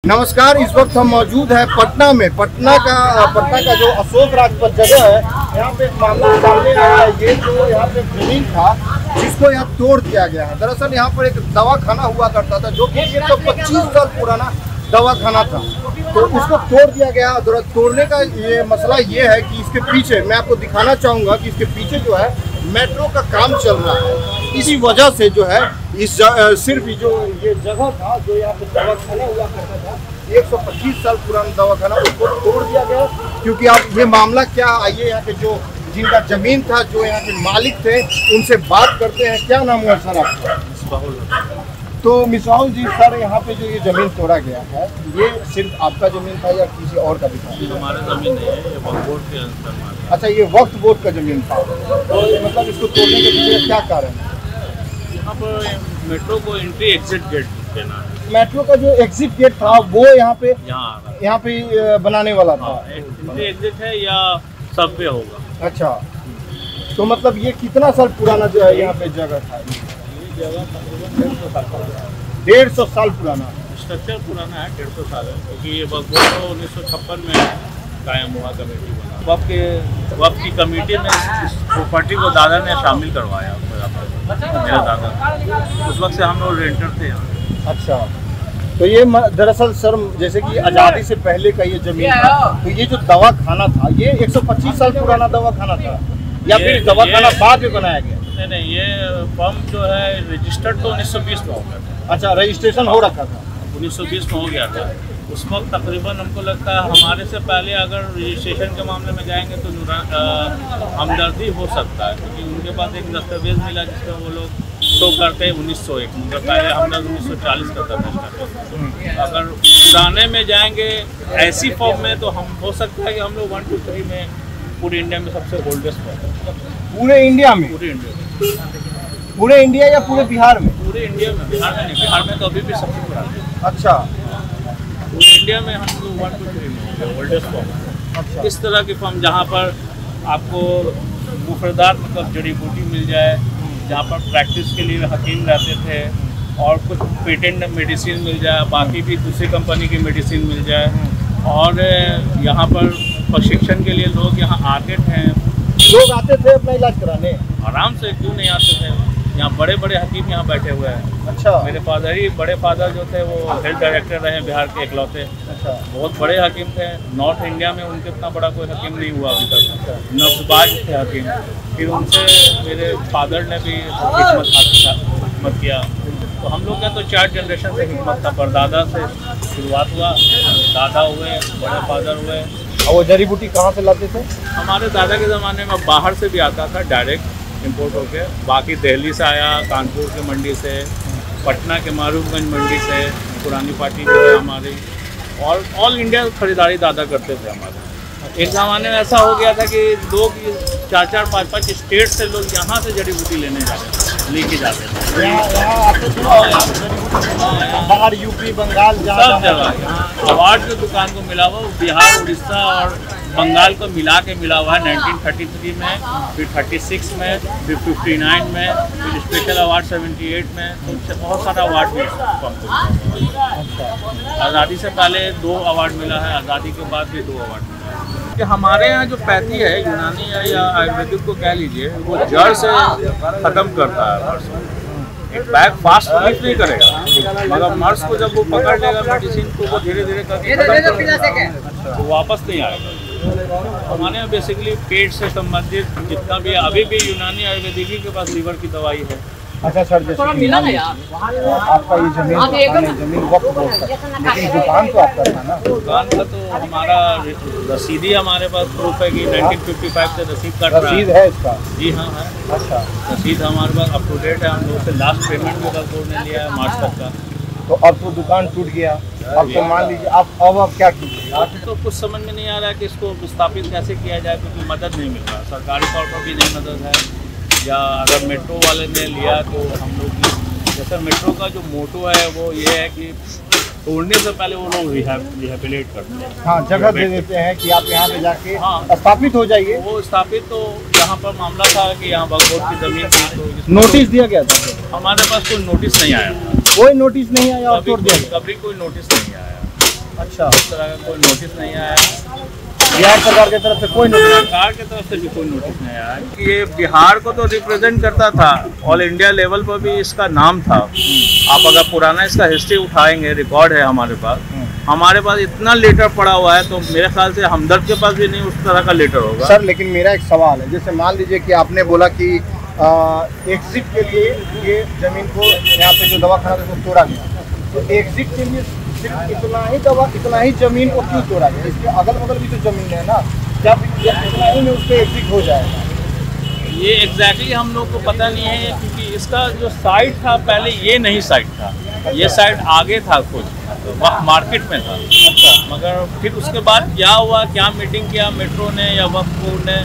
नमस्कार। इस वक्त हम मौजूद है पटना में। पटना का जो अशोक राजपथ जगह है, यहाँ पे एक मामला सामने आया है। ये जो यहाँ पे जमीन था जिसको यहाँ तोड़ दिया गया है। दरअसल यहाँ पर एक दवाखाना हुआ करता था जो कि 125 साल पुराना दवाखाना था, तो उसको तोड़ दिया गया। तोड़ने का ये मसला ये है कि इसके पीछे मैं आपको दिखाना चाहूँगा कि इसके पीछे जो है मेट्रो का काम चल रहा है। इसी वजह से जो है सिर्फ जो ये जगह था जो यहाँ पे दवाखाना हुआ करता था, 125 साल पुराना दवाखाना, उसको तोड़ दिया गया। क्योंकि आप ये मामला क्या, आइए यहाँ पे जो जिनका जमीन था, जो यहाँ के मालिक थे, उनसे बात करते हैं। क्या नाम हुआ सर आपका? तो मिसाउल जी, सर यहाँ पे जो ये जमीन तोड़ा गया है, ये सिर्फ आपका जमीन था या किसी और का भी था? ये हमारा जमीन नहीं है, ये वक्फ बोर्ड के अंदर। अच्छा, ये वक्फ बोर्ड का जमीन था। तो मतलब इसको तोड़ने के पीछे क्या कारण है? यहाँ पर मेट्रो को एंट्री एग्जिट गेट देना है। मेट्रो का जो एग्जिट गेट था वो यहाँ पे बनाने वाला था। एंट्री एग्जिट है या सबवे होगा। अच्छा, तो मतलब ये कितना साल पुराना जो है यहाँ पे जगह था? ये जगह तकरीबन 150 साल पुराना। स्ट्रक्चर पुराना है, 150 साल है, क्योंकि ये वक्फ बोर्ड 1956 में कायम हुआ, कमेटी बना। वक्फ की कमेटी में इस प्रॉपर्टी को दादा ने शामिल करवाया, मेरा दादा। उस वक्त से हम लोग रेंटर थे यहाँ। अच्छा, तो ये दरअसल सर जैसे कि आज़ादी से पहले का ये जमीन था, तो ये जो दवाखाना था ये 125 साल पुराना दवाखाना था या फिर दवाखाना बाद में बनाया गया? नहीं, ये फर्म जो है रजिस्टर्ड तो 1920 में हो गया था। अच्छा, रजिस्ट्रेशन हो रखा था 1920 में हो गया था। उस वक्त तकरीबन हमको लगता है हमारे से पहले अगर रजिस्ट्रेशन के मामले में जाएंगे तो हमदर्दी हो सकता है, क्योंकि उनके पास एक दस्तावेज मिला जिसमें वो लोग शो करते हैं 1901, मतलब पहले हमदर्द 1940 का था। अगर पुराने में जाएंगे ऐसी फॉर्म में तो हम हो सकता है कि हम लोग 1, 2, 3 में पूरे इंडिया में सबसे ओल्डेस्ट फॉर्म। पूरे इंडिया में? पूरे इंडिया या पूरे बिहार में? पूरे इंडिया में, बिहार में नहीं। बिहार में तो अभी भी सबसे पुराना। अच्छा, पूरे इंडिया में हम लोग 1, 2, 3 में ओल्डेस्ट फॉर्म। अच्छा, इस तरह की फॉर्म जहाँ पर आपको मुफरदात मतलब जड़ी बूटी मिल जाए, जहाँ पर प्रैक्टिस के लिए हकीम रहते थे, और कुछ पेटेंट मेडिसिन मिल जाए, बाकी भी दूसरी कंपनी की मेडिसिन मिल जाए, और यहाँ पर प्रशिक्षण के लिए लोग यहाँ आते थे। लोग आते थे अपना इलाज कराने आराम से, क्यों नहीं आते थे। यहाँ बड़े बड़े हकीम यहाँ बैठे हुए हैं। अच्छा, मेरे बड़े फादर जो थे वो हेल्थ डायरेक्टर रहे बिहार के इकलौते। अच्छा, बहुत बड़े हकीम थे। नॉर्थ इंडिया में उनके इतना बड़ा कोई हकीम नहीं हुआ अभी तक। नब्जबाज थे हकीम। फिर उनसे मेरे फादर ने भी हिम्मत किया। तो हम लोग का तो 4 जनरेशन से हिम्मत था। परदादा से शुरुआत हुआ, दादा हुए, बड़े फादर हुए। और वो जड़ी बूटी कहाँ से लाते थे? हमारे दादा के ज़माने में बाहर से भी आता था, डायरेक्ट इंपोर्ट होके। बाकी दिल्ली से आया, कानपुर के मंडी से, पटना के मारूफगंज मंडी से, पुरानी पार्टी जो है हमारी, और ऑल इंडिया खरीदारी दादा करते थे हमारे। एक ज़माने में ऐसा हो गया था कि लोग 4-4, 5-5 स्टेट से लोग यहाँ से जड़ी बूटी लेके जाते थे। बाहर यूपी, बंगाल, सब जगह अवार्ड जो दुकान को मिला हुआ वो बिहार, उड़ीसा और बंगाल को मिला के मिला हुआ है। 1933 में, फिर 36 में, फिर 59 में, फिर स्पेशल अवार्ड 78 में। तो बहुत सारा अवार्ड भी आज़ादी से पहले 2 अवार्ड मिला है, आज़ादी के बाद भी 2 अवार्ड मिला है। कि हमारे यहाँ जो पैथी है, यूनानी है या आयुर्वेदिक को कह लीजिए, वो जड़ से ख़त्म करता है। एक बैग फास्ट रिलीफ नहीं करेगा, मगर मर्स को जब वो पकड़ लेगा मेडिसिन को, वो धीरे धीरे करके तो वापस नहीं आएगा। हमारे यहाँ बेसिकली पेट से संबंधित जितना भी अभी भी यूनानी आयुर्वेदिक के पास लीवर की दवाई है। अच्छा सर, जैसे आपका ये जमीन वक्त बोर्ड का, लेकिन दुकान तो आपका था ना? दुकान का तो हमारा रसीदी हमारे पास प्रूफ है कि 1955 से रसीद कट रहा है। रसीद है इसका? जी हाँ है। अच्छा, रसीद हमारे पास अप टू डेट है। हम लोग से लास्ट पेमेंट भी वक्फ बोर्ड ने लिया है मार्च तक का। तो अब तो दुकान टूट गया, अब तो मान लीजिए अब क्या कीजिए? आप तो कुछ समझ में नहीं आ रहा है कि इसको विस्थापित कैसे किया जाए, क्योंकि मदद नहीं मिल रहा। सरकारी तौर पर भी नहीं मदद है, या अगर मेट्रो वाले ने लिया तो हम लोग की, जैसे मेट्रो का जो मोटो है वो ये है कि तोड़ने से पहले वो लोग रिहेबिलिट करते हैं। हाँ, जगह दे देते हैं कि आप यहाँ पे जाके स्थापित हो जाइए। वो स्थापित, तो यहाँ पर मामला था कि यहाँ वक्फ बोर्ड की ज़मीन थी, तो नोटिस दिया गया था। हमारे पास कोई नोटिस नहीं आया। कोई नोटिस नहीं आया और तोड़ दिया? कभी कोई नोटिस नहीं आया। अच्छा, इस तरह का कोई नोटिस नहीं आया। बिहार सरकार की तरफ से कोई नोटिस? सरकार की तरफ से भी कोई नोटिस नहीं आया। ये बिहार को तो रिप्रेजेंट करता था, ऑल इंडिया लेवल पर भी इसका नाम था। आप अगर पुराना इसका हिस्ट्री उठाएंगे, रिकॉर्ड है हमारे पास इतना लेटर पड़ा हुआ है, तो मेरे ख्याल से हमदर्द के पास भी नहीं उस तरह का लेटर होगा। सर लेकिन मेरा एक सवाल है, जैसे मान लीजिए कि आपने बोला कि एग्जिट के लिए ये जमीन को यहाँ पे जो दवाखाना था उसको तोड़ा गया, तो एग्जिट के लिए सिर्फ इतना ही जमीन को क्यों तोड़ा गया? इसके अगल बगल भी तो जमीन है ना, जब इतना ही में उस पर एग्जिट हो जाएगा। ये एग्जैक्टली हम लोग को पता नहीं है, क्योंकि इसका जो साइट था पहले ये नहीं साइट था, ये साइट आगे था कुछ, तो वक्त मार्केट में था। मगर फिर उसके बाद क्या हुआ, क्या मीटिंग किया मेट्रो ने या वक्फ बोर्ड ने,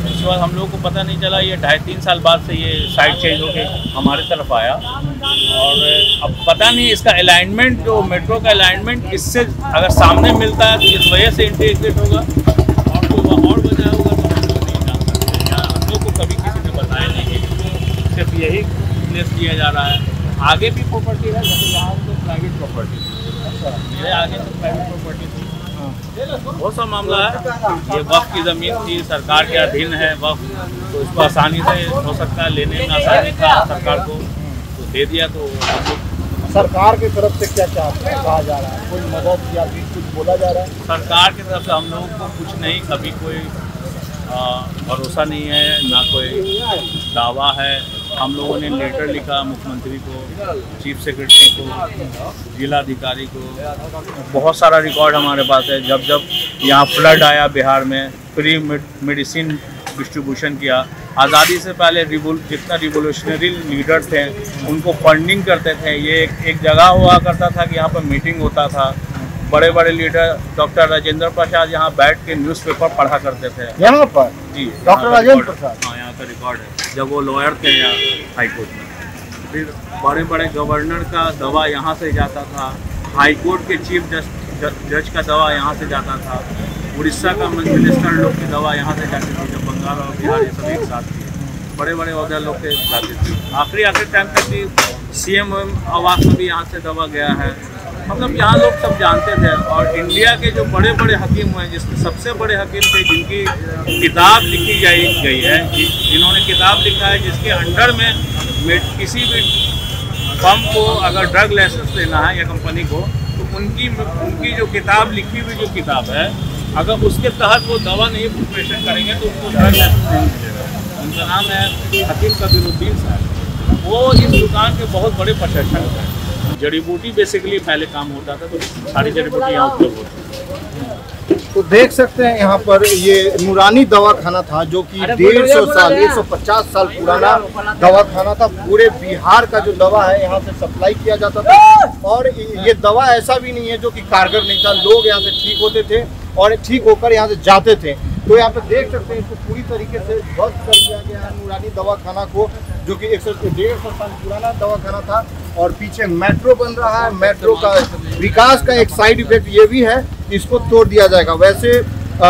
उसके बाद हम लोग को पता नहीं चला। ये 2.5-3 साल बाद से ये साइट चेंज होके हमारे तरफ आया, और अब पता नहीं इसका अलाइनमेंट, जो मेट्रो का अलाइनमेंट इससे अगर सामने मिलता है तो इस वजह से एंट्री एग्जिट होगा, और कोई और वजह होगा तो हम लोग नहीं जान सकते, या हम लोग को कभी किसी ने बताया नहीं कि सिर्फ यही प्लेस दिया जा रहा है। आगे भी प्रॉपर्टी है, जैसे यहाँ तो प्राइवेट प्रॉपर्टी थी, मेरे आगे तो प्राइवेट प्रॉपर्टी थी। बहुत सा मामला है, ये वक्फ की ज़मीन थी, सरकार के अधीन है वक्फ, तो इसको आसानी से हो सकता है, लेने में आसानी था सरकार को, तो दे दिया। तो सरकार की तरफ से क्या कहा जा रहा है, कोई मदद या भी कुछ बोला जा रहा है? सरकार की तरफ से हम लोगों को कुछ नहीं, कभी कोई भरोसा नहीं है, ना कोई दावा है। हम लोगों ने लेटर लिखा मुख्यमंत्री को, चीफ सेक्रेटरी को, जिलाधिकारी को, बहुत सारा रिकॉर्ड हमारे पास है। जब जब यहाँ फ्लड आया बिहार में, फ्री मेडिसिन डिस्ट्रीब्यूशन किया। आज़ादी से पहले जितना रिवोल्यूशनरी लीडर थे उनको फंडिंग करते थे। ये एक जगह हुआ करता था कि यहाँ पर मीटिंग होता था, बड़े बड़े लीडर, डॉक्टर राजेंद्र प्रसाद यहाँ बैठ के न्यूज़पेपर पढ़ा करते थे। यहाँ पर जी, डॉक्टर राजेंद्र प्रसाद, हाँ, यहाँ का रिकॉर्ड है, जब वो लॉयर थे या हाईकोर्ट में। फिर बड़े बड़े गवर्नर का दवा यहाँ से जाता था, हाईकोर्ट के चीफ जज का दवा यहाँ से जाता था, उड़ीसा का मिनिस्टर लोग की दवा यहाँ से जाती थी, जब बंगाल और बिहार ये सब एक साथ थे, बड़े बड़े अहदा लोग के जाते थे। आखिरी टाइम तक भी CM आवास में भी यहाँ से दवा गया है। मतलब यहाँ लोग सब जानते थे। और इंडिया के जो बड़े बड़े हकीम हुए, जिसमें सबसे बड़े हकीम थे जिनकी किताब लिखी गई है, जिन्होंने किताब लिखा है जिसके अंडर में किसी भी फर्म को अगर ड्रग लाइसेंस लेना है या कंपनी को, तो उनकी जो किताब लिखी हुई जो किताब है, अगर उसके तहत वो दवा नहीं प्रिपरेशन करेंगे तो उनको ड्रग लाइसेंस नहीं मिलेगा। उनका नाम है हकीम कबीरुद्दीन साहब। वो इस दुकान के बहुत बड़े प्रशिक्षक हैं। जड़ी बूटी बेसिकली पहले काम होता था, तो सारी जड़ी बूटी यहाँ उपलब्ध होती है। तो देख सकते हैं यहाँ पर ये नूरानी दवाखाना था, जो कि 150 साल 150 साल पुराना दवाखाना था। पूरे बिहार का जो दवा है यहाँ से सप्लाई किया जाता था, और ये दवा ऐसा भी नहीं है जो कि कारगर नहीं था। लोग यहाँ से ठीक होते थे और ठीक होकर यहाँ से जाते थे। तो यहाँ पे देख सकते हैं इसको पूरी तरीके से ध्वस्त कर दिया गया है नूरानी दवाखाना को, जो कि 150 साल पुराना दवाखाना था। और पीछे मेट्रो बन रहा है, मेट्रो का विकास का एक साइड इफेक्ट ये भी है, इसको तोड़ दिया जाएगा। वैसे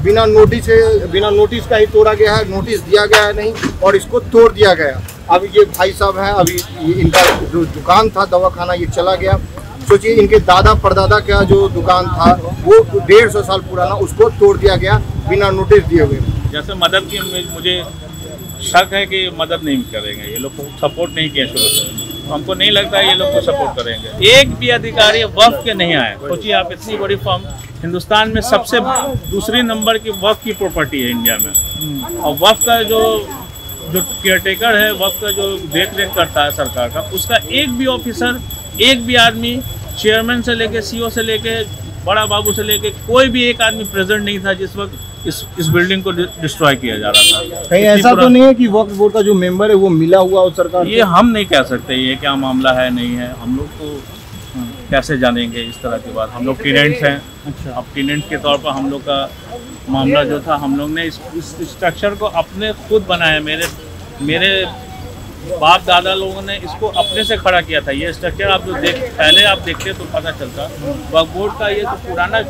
बिना नोटिस का ही तोड़ा गया है, नोटिस दिया गया है नहीं, और इसको तोड़ दिया गया। अभी ये भाई साहब हैं, अभी इनका जो दुकान था दवाखाना ये चला गया। सोचिए इनके दादा परदादा का जो दुकान था वो 150 साल पुराना, उसको तोड़ दिया गया बिना नोटिस दिए हुए। जैसे मदद की मुझे शक है कि मदद नहीं करेंगे ये लोग, सपोर्ट नहीं किया शुरू से, हमको नहीं लगता है ये लोग को सपोर्ट करेंगे। एक भी अधिकारी वक्फ के नहीं आए। सोचिए आप, इतनी बड़ी फर्म, हिंदुस्तान में सबसे दूसरी नंबर की वक्फ की प्रॉपर्टी है इंडिया में, और वक्फ का जो केयरटेकर है, वक्फ का जो देख रेख करता है सरकार का, उसका एक भी ऑफिसर, एक भी आदमी, चेयरमैन से लेके CEO से लेके बड़ा बाबू से लेके कोई भी एक आदमी प्रेजेंट नहीं था जिस वक्त इस बिल्डिंग को डिस्ट्रॉय किया जा रहा था। कहीं ऐसा तो नहीं है कि वक्फ बोर्ड का जो मेंबर है वो मिला हुआ हो सरकार? ये हम नहीं कह सकते ये क्या मामला है नहीं है, हम लोग तो कैसे जानेंगे इस तरह की बात। हम लोग टेनेंट्स हैं। अच्छा, अब टेनेंट के तौर पर हम लोग का मामला जो था, हम लोग ने इस स्ट्रक्चर को अपने खुद बनाया। मेरे बाप दादा लोगों ने इसको अपने से खड़ा किया था। ये स्ट्रक्चर आप जो पहले आप देखते तो पता चलता, वक्फ बोर्ड का ये तो पुराना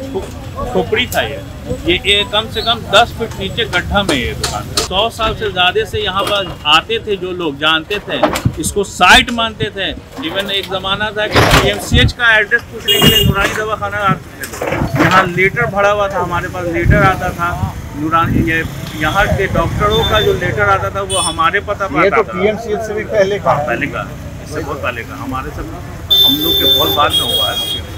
खोपड़ी था। ये कम से कम 10 फीट नीचे गड्ढा में ये दुकान 100 साल से ज़्यादा से यहाँ पर आते थे जो लोग, जानते थे इसको, साइट मानते थे। इवन एक ज़माना था कि PMCH का एड्रेस पूछने के लिए नूरानी दवाखाना आते थे। यहाँ लेटर भरा हुआ था, हमारे पास लेटर आता था नूरानी, ये यहाँ के डॉक्टरों का जो लेटर आता था वो हमारे पता पर ये आता तो था। पीएमसीएच से भी पहले का है। पहले का, इससे बहुत पहले का, हमारे सब हम लोग के बहुत बाद में हुआ है।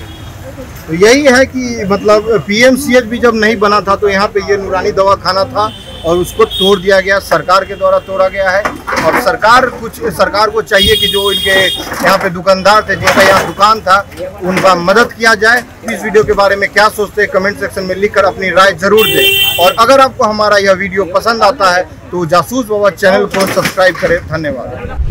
तो यही है कि मतलब पीएमसीएच भी जब नहीं बना था तो यहाँ पे ये नूरानी दवाखाना था और उसको तोड़ दिया गया, सरकार के द्वारा तोड़ा गया है। और सरकार को चाहिए कि जो इनके यहाँ पे दुकानदार थे, जिनका यहाँ दुकान था, उनका मदद किया जाए। इस वीडियो के बारे में क्या सोचते हैं कमेंट सेक्शन में लिखकर अपनी राय जरूर दें। और अगर आपको हमारा यह वीडियो पसंद आता है तो जासूस बाबा चैनल को सब्सक्राइब करें। धन्यवाद।